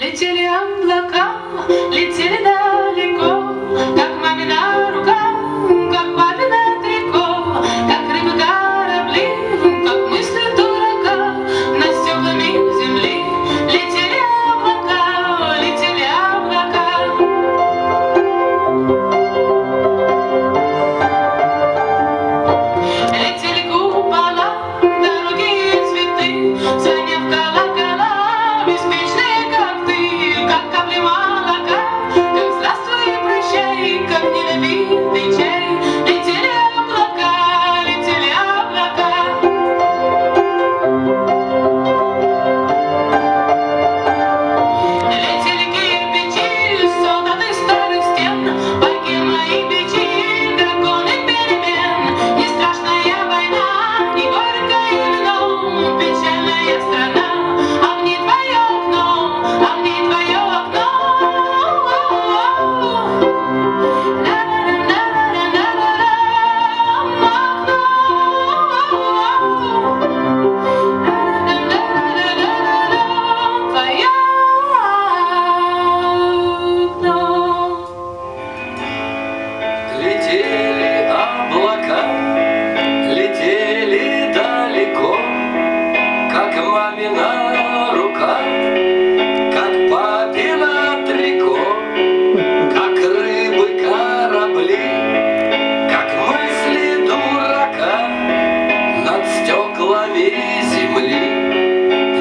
Летели облака, летели далеко, как мамина рука, как папина трико, как рыбы корабли, как мысли дурака, над стеклами земли. Летели облака, летели облака. Летели купола, дороги и цветы, звоня в колокола, беспечные как ты, как капли молока, как здравствуй и прощай, как недопитый чай. Летели облака, летели облака. Летели кирпичи, солдаты старых стен, пайки мои печи, драконы перемен. Не страшная война, не горькое вино, печальная страна, а в ней твое окно, а в ней твое окно. Летели облака, летели далеко, как мамина рука, как папина трико, как рыбы корабли, как мысли дурака над стеклами земли.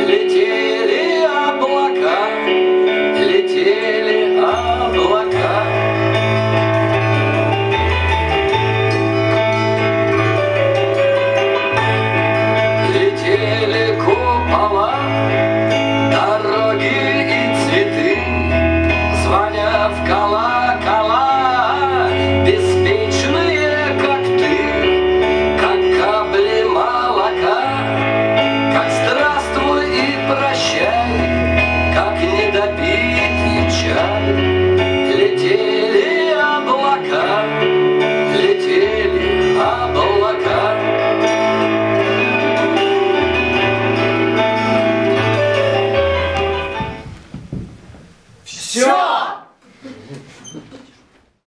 Летели облака, летели облака. Летели купола, дороги и цветы, звоня в колокола, беспечные, как ты, как капли молока, как здравствуй и прощай, как недопитый чай.